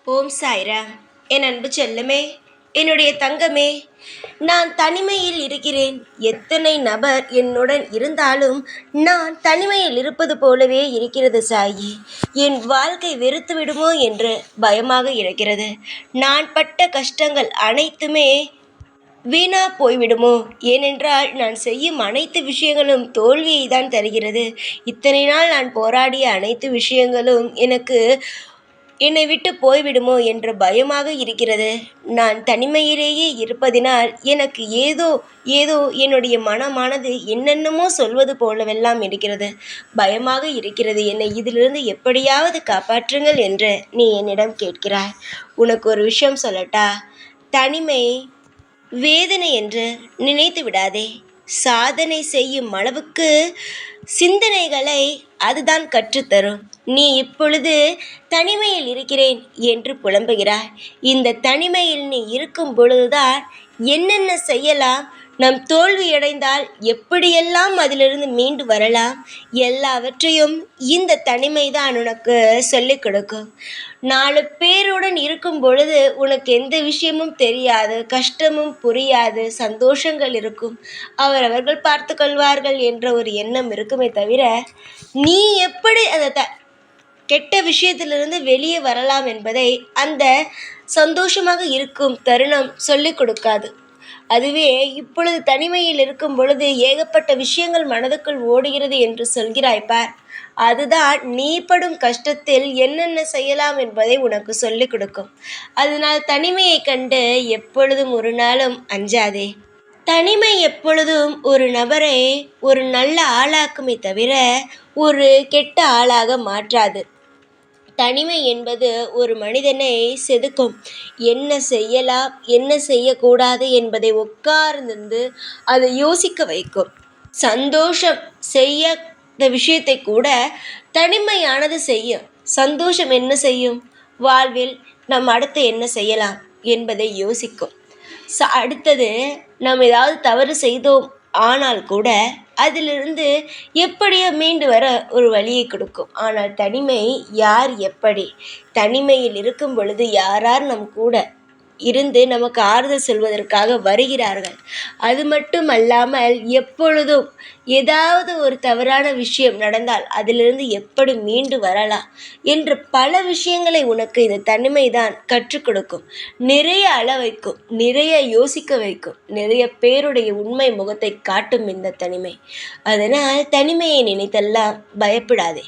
ஓம் சாய்ராம். என் அன்பு செல்லமே, என்னுடைய தங்கமே, நான் தனிமையில் இருக்கிறேன். எத்தனை நபர் என்னுடன் இருந்தாலும் நான் தனிமையில் இருப்பது போலவே இருக்கிறது சாயி. என் வாழ்க்கை வெறுத்து விடுமோ என்று பயமாக இருக்கிறது. நான் பட்ட கஷ்டங்கள் அனைத்துமே வீணா போய்விடுமோ? ஏனென்றால் நான் செய்யும் அனைத்து விஷயங்களும் தோல்வியை தான் தருகிறது. இத்தனை நாள் நான் போராடிய அனைத்து விஷயங்களும் என்னை விட்டு போய்விடுமோ என்ற பயமாக இருக்கிறது. நான் தனிமையிலேயே இருப்பதினால் எனக்கு ஏதோ ஏதோ என்னுடைய மனமானது என்னென்னமோ சொல்வது போலவெல்லாம் இருக்கிறது. பயமாக இருக்கிறது. என்னை இதிலிருந்து எப்படியாவது காப்பாற்றுங்கள் என்று நீ என்னிடம் கேட்கிறாய். உனக்கு ஒரு விஷயம் சொல்லட்டா? தனிமை வேதனை என்று நினைத்து விடாதே. சாதனை செய்யும் அளவுக்கு சிந்தனைகளை அதுதான் கற்றுத்தரும். நீ இப்பொழுது தனிமையில் இருக்கிறேன் என்று புலம்புகிறாய். இந்த தனிமையில் நீ இருக்கும் பொழுதுதான் என்னென்ன செய்யலாம், நம் தோல்வியடைந்தால் எப்படியெல்லாம் அதிலிருந்து மீண்டு வரலாம், எல்லாவற்றையும் இந்த தனிமைதான் உனக்கு சொல்லிக் கொடுக்கும். 4 பேருடன் இருக்கும் பொழுது உனக்கு எந்த விஷயமும் தெரியாது, கஷ்டமும் புரியாது, சந்தோஷங்கள் இருக்கும், அவரவர்கள் பார்த்து கொள்வார்கள் என்ற ஒரு எண்ணம் இருக்குமே தவிர நீ எப்படி அந்த கெட்ட விஷயத்திலிருந்து வெளியே வரலாம் என்பதை அந்த சந்தோஷமாக இருக்கும் தருணம் சொல்லிக் கொடுக்காது. அதுவே இப்பொழுது தனிமையில் இருக்கும் பொழுது ஏகப்பட்ட விஷயங்கள் மனதுக்குள் ஓடுகிறது என்று சொல்கிறாய் பார், அதுதான் நீ படும் கஷ்டத்தில் என்னென்ன செய்யலாம் என்பதை உனக்கு சொல்லிக் கொடுக்கும். அதனால் தனிமையை கண்டு எப்பொழுதும் ஒரு நாளும் அஞ்சாதே. தனிமை எப்பொழுதும் ஒரு நபரை ஒரு நல்ல ஆளாக்குமே தவிர ஒரு கெட்ட ஆளாக மாற்றாது. தனிமை என்பது ஒரு மனிதனை செதுக்கும். என்ன செய்யலாம், என்ன செய்யக்கூடாது என்பதை உட்கார்ந்து அதை யோசிக்க வைக்கும். சந்தோஷம் செய்ய விஷயத்தை கூட தனிமையானது செய்யும். சந்தோஷம் என்ன செய்யும்? வாழ்வில் நாம் அடுத்து என்ன செய்யலாம் என்பதை யோசிக்கும். அடுத்தது நாம் ஏதாவது தவறு செய்தோம் ஆனால் கூட அதிலிருந்து எப்படியோ மீண்டு வர ஒரு வழியை கொடுக்கும். ஆனால் தனிமை யார் எப்படி? தனிமையில் இருக்கும் பொழுது யார் நம் கூட இருந்து நமக்கு ஆறுதல் சொல்வதற்காக வருகிறார்கள். அது மட்டும் அல்லாமல் எப்பொழுதும் ஏதாவது ஒரு தவறான விஷயம் நடந்தால் அதிலிருந்து எப்படி மீண்டு வரலாம் என்று பல விஷயங்களை உனக்கு இந்த தனிமை தான் கற்றுக் கொடுக்கும். நிறைய அள வைக்கும், நிறைய யோசிக்க வைக்கும், நிறைய பேருடைய உண்மை முகத்தை காட்டும் இந்த தனிமை. அதனால் தனிமையை நினைத்தெல்லாம் பயப்படாதே.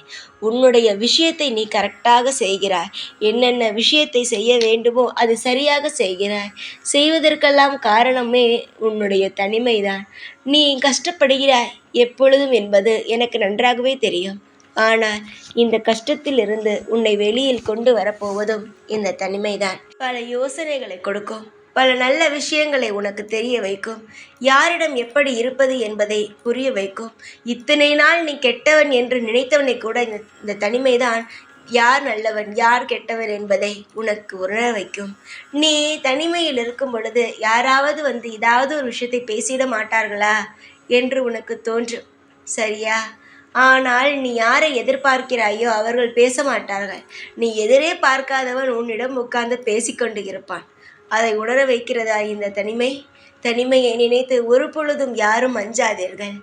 உன்னுடைய விஷயத்தை நீ கரெக்டாக செய்கிறாய். என்னென்ன விஷயத்தை செய்ய வேண்டுமோ அது சரியாக செய்கிறாய். செய்வதற்கெல்லாம் காரணமே உன்னுடைய தனிமைதான். நீ கஷ்டப்படுகிறாய் எப்பொழுதும் என்பது எனக்கு நன்றாகவே தெரியும். ஆனால் இந்த கஷ்டத்திலிருந்து உன்னை வெளியில் கொண்டு வரப்போவதும் இந்த தனிமைதான். பல யோசனைகளை கொடுக்கும், பல நல்ல விஷயங்களை உனக்கு தெரிய வைக்கும், யாரிடம் எப்படி இருப்பது என்பதை புரிய வைக்கும். இத்தனை நாள் நீ கெட்டவன் என்று நினைத்தவனை கூட இந்த தனிமைதான் யார் நல்லவன் யார் கெட்டவன் என்பதை உனக்கு உணர வைக்கும். நீ தனிமையில் இருக்கும் பொழுது யாராவது வந்து ஏதாவது ஒரு விஷயத்தை பேசிட மாட்டார்களா என்று உனக்கு தோன்றும், சரியா? ஆனால் நீ யாரை எதிர்பார்க்கிறாயோ அவர்கள் பேச மாட்டார்கள். நீ எதிரே பார்க்காதவன் உன்னிடம் உட்கார்ந்து பேசிக்கொண்டு இருப்பான். அதை உணர வைக்கிறதா இந்த தனிமை? தனிமையை நினைத்து ஒரு பொழுதும் யாரும் அஞ்சாதீர்கள்.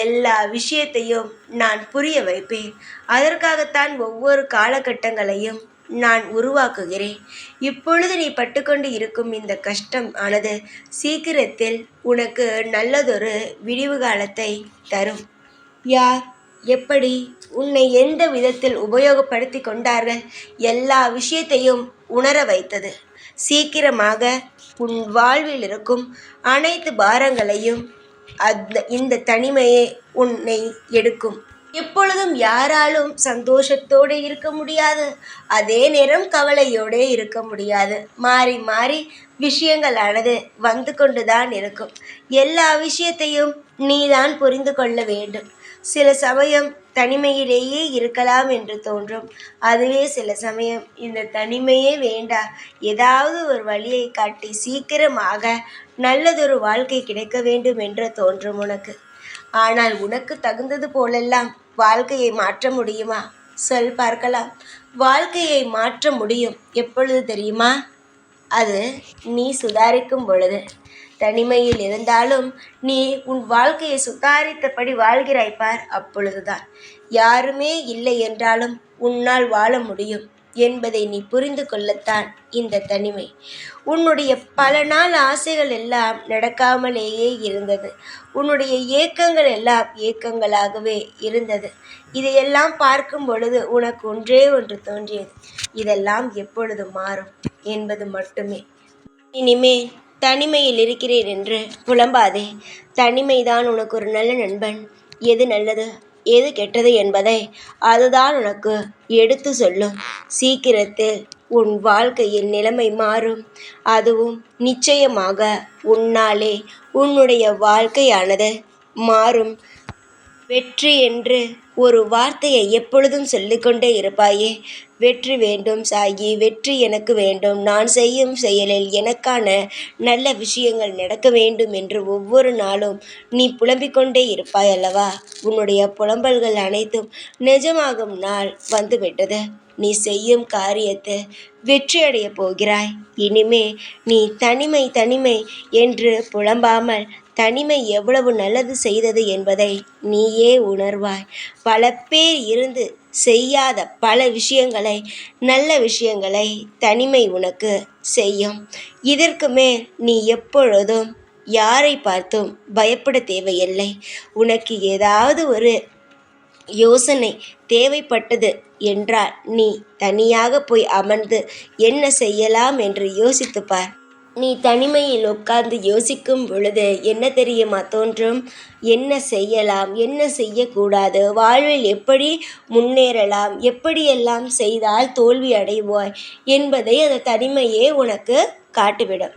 எல்லா விஷயத்தையும் நான் புரிய வைப்பேன். அதற்காகத்தான் ஒவ்வொரு காலகட்டங்களையும் நான் உருவாக்குகிறேன். இப்பொழுது நீ பட்டுக்கொண்டு இருக்கும் இந்த கஷ்டம் ஆனது சீக்கிரத்தில் உனக்கு நல்லதொரு விடிவு காலத்தை தரும். யார் எப்படி உன்னை எந்த விதத்தில் உபயோகப்படுத்தி கொண்டார்கள் எல்லா விஷயத்தையும் உணர வைத்தது. சீக்கிரமாக உன் வாழ்வில் இருக்கும் அனைத்து பாரங்களையும் இந்த தனிமையே உன்னை எடுக்கும். எப்பொழுதும் யாராலும் சந்தோஷத்தோடு இருக்க முடியாது, அதே நேரம் கவலையோடு இருக்க முடியாது. மாறி மாறி விஷயங்களானது வந்து கொண்டுதான் இருக்கும். எல்லா விஷயத்தையும் நீதான் புரிந்து கொள்ள வேண்டும். சில சமயம் தனிமையிலேயே இருக்கலாம் என்று தோன்றும். அதுவே சில சமயம் இந்த தனிமையே வேண்டா, ஏதாவது ஒரு வழியை காட்டி சீக்கிரமாக நல்லதொரு வாழ்க்கை கிடைக்க வேண்டும் என்று தோன்றும் உனக்கு. ஆனால் உனக்கு தகுந்தது போலெல்லாம் வாழ்க்கையை மாற்ற முடியுமா? சொல் பார்க்கலாம். வாழ்க்கையை மாற்ற முடியும். எப்பொழுது தெரியுமா? அது நீ சுதாரிக்கும் பொழுது. தனிமையில் இருந்தாலும் நீ உன் வாழ்க்கையை சுதாரித்தபடி வாழ்கிறாய் பார், அப்பொழுதுதான். யாருமே இல்லை என்றாலும் உன்னால் வாழ முடியும் என்பதை நீ புரிந்து கொள்ளத்தான் இந்த தனிமை. உன்னுடைய பல நாள் ஆசைகள் எல்லாம் நடக்காமலேயே இருந்தது. உன்னுடைய ஏக்கங்கள் எல்லாம் ஏக்கங்களாகவே இருந்தது. இதையெல்லாம் பார்க்கும் பொழுது உனக்கு ஒன்றே ஒன்று தோன்றியது. இதெல்லாம் எப்பொழுது மாறும் என்பது மட்டுமே. இனிமேல் தனிமையில் இருக்கிறேன் என்று புலம்பாதே. தனிமைதான் உனக்கு ஒரு நல்ல நண்பன். எது நல்லது எது கெட்டது என்பதை அதுதான் உனக்கு எடுத்து சொல்லும். சீக்கிரத்தில் உன் வாழ்க்கையின் நிலைமை மாறும். அதுவும் நிச்சயமாக உன்னாலே உன்னுடைய வாழ்க்கையானது மாறும். வெற்றி என்று ஒரு வார்த்தையை எப்பொழுதும் சொல்லிக்கொண்டே இருப்பாயே. வெற்றி வேண்டும் சாயி, வெற்றி எனக்கு வேண்டும், நான் செய்யும் செயலில் எனக்கான நல்ல விஷயங்கள் நடக்க வேண்டும் என்று ஒவ்வொரு நாளும் நீ புலம்பிக் கொண்டே இருப்பாய் அல்லவா? உன்னுடைய புலம்பல்கள் அனைத்தும் நிஜமாகும் நாள் வந்துவிட்டது. நீ செய்யும் காரியத்தை வெற்றியடைய போகிறாய். இனிமே நீ தனிமை தனிமை என்று புலம்பாமல் தனிமை எவ்வளவு நல்லது செய்தது என்பதை நீயே உணர்வாய். பல பேர் இருந்து செய்யாத பல விஷயங்களை, நல்ல விஷயங்களை தனிமை உனக்கு செய்யும். இதற்கு மேல் நீ எப்பொழுதும் யாரை பார்த்தும் பயப்பட தேவையில்லை. உனக்கு ஏதாவது ஒரு யோசனை தேவைப்பட்டது என்றால் நீ தனியாக போய் அமர்ந்து என்ன செய்யலாம் என்று யோசித்துப்பார். நீ தனிமையில் உட்கார்ந்து யோசிக்கும் பொழுது என்ன தெரியுமா தோன்றும்? என்ன செய்யலாம், என்ன செய்யக்கூடாது, வாழ்வில் எப்படி முன்னேறலாம், எப்படியெல்லாம் செய்தால் தோல்வி அடைவாய் என்பதை அந்த தனிமையே உனக்கு காட்டிவிடும்.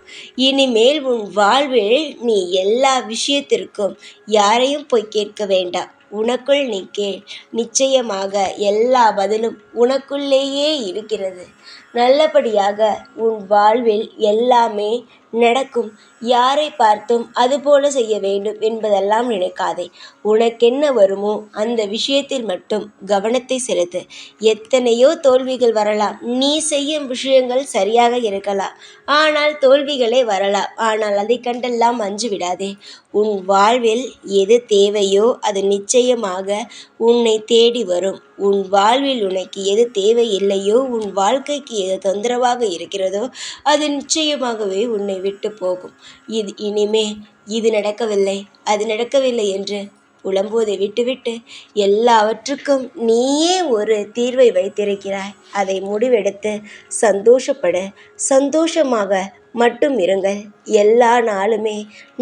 இனிமேல் உன் வாழ்வில் நீ எல்லா விஷயத்திற்கும் யாரையும் போய் கேட்க வேண்டாம். உனக்குள் நீ கேள். நிச்சயமாக எல்லா பதிலும் உனக்குள்ளேயே இருக்கிறது. நல்லபடியாக உன் வாழ்வில் எல்லாமே நடக்கும். யாரை பார்த்தும் அதுபோல செய்ய வேண்டும் என்பதெல்லாம் நினைக்காதே. உனக்கென்ன வருமோ அந்த விஷயத்தில் மட்டும் கவனத்தை செலுத்து. எத்தனையோ தோல்விகள் வரலாம். நீ செய்யும் விஷயங்கள் சரியாக இருக்கலாம், ஆனால் தோல்விகளே வரலாம். ஆனால் அதை கண்டெல்லாம் அஞ்சு விடாதே. உன் வாழ்வில் எது தேவையோ அது நிச்சயமாக உன்னை தேடி வரும். உன் வாழ்வில் உனக்கு எது தேவையில்லையோ, உன் வாழ்க்கைக்கு எது தொந்தரவாக இருக்கிறதோ அது நிச்சயமாகவே உன்னை விட்டு போகும். இனிமே இது நடக்கவில்லை, அது நடக்கவில்லை என்று புலம்புவதை விட்டுவிட்டு எல்லாவற்றுக்கும் நீயே ஒரு தீர்வை வைத்திருக்கிறாய். அதை முடிவெடுத்து சந்தோஷப்படு. சந்தோஷமாக மட்டும் இருங்கள். எல்லா நாளுமே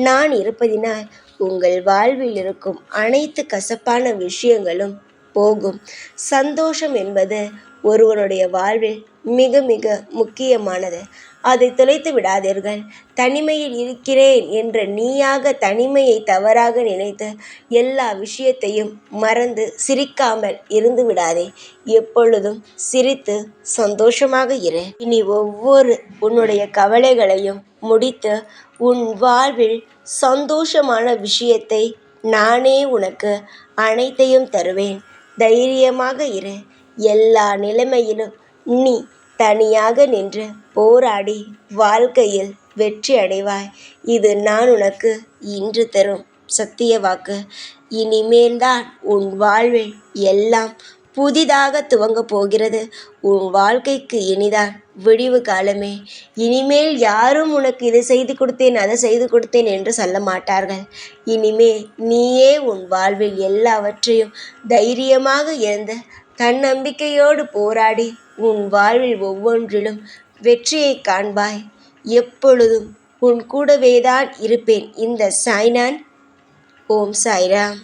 நான் இருப்பதினால் உங்கள் வாழ்வில் இருக்கும் அனைத்து கசப்பான விஷயங்களும் போகும். சந்தோஷம் என்பது ஒருவனுடைய வாழ்வில் மிக மிக முக்கியமானது. அதை தொலைத்து விடாதீர்கள். தனிமையில் இருக்கிறேன் என்ற நீயாக தனிமையை தவறாக நினைத்து எல்லா விஷயத்தையும் மறந்து சிரிக்காமல் இருந்து விடாதே. எப்பொழுதும் சிரித்து சந்தோஷமாக இரு. இனி ஒவ்வொரு உன்னுடைய கவலைகளையும் முடித்து உன் வாழ்வில் சந்தோஷமான விஷயத்தை நானே உனக்கு அனைத்தையும் தருவேன். தைரியமாக இரு. எல்லா நிலைமையிலும் நீ தனியாக நின்று போராடி வாழ்க்கையில் வெற்றி அடைவாய். இது நான் உனக்கு இன்று தரும் சத்திய வாக்கு. இனிமேல்தான் உன் வாழ்வில் எல்லாம் புதிதாக துவங்கப் போகிறது. உன் வாழ்க்கைக்கு இனிதான் விடிவு காலமே. இனிமேல் யாரும் உனக்கு இதை செய்து கொடுத்தேன், அதை செய்து கொடுத்தேன் என்று சொல்ல மாட்டார்கள். இனிமேல் நீயே உன் வாழ்வில் எல்லாவற்றையும் தைரியமாக இருந்து தன்னம்பிக்கையோடு போராடி உன் வாழ்வில் ஒவ்வொன்றிலும் வெற்றியை காண்பாய். எப்பொழுதும் உன் கூடவேதான் இருப்பேன். இந்த சாய்நான். ஓம் சாய்ராம்.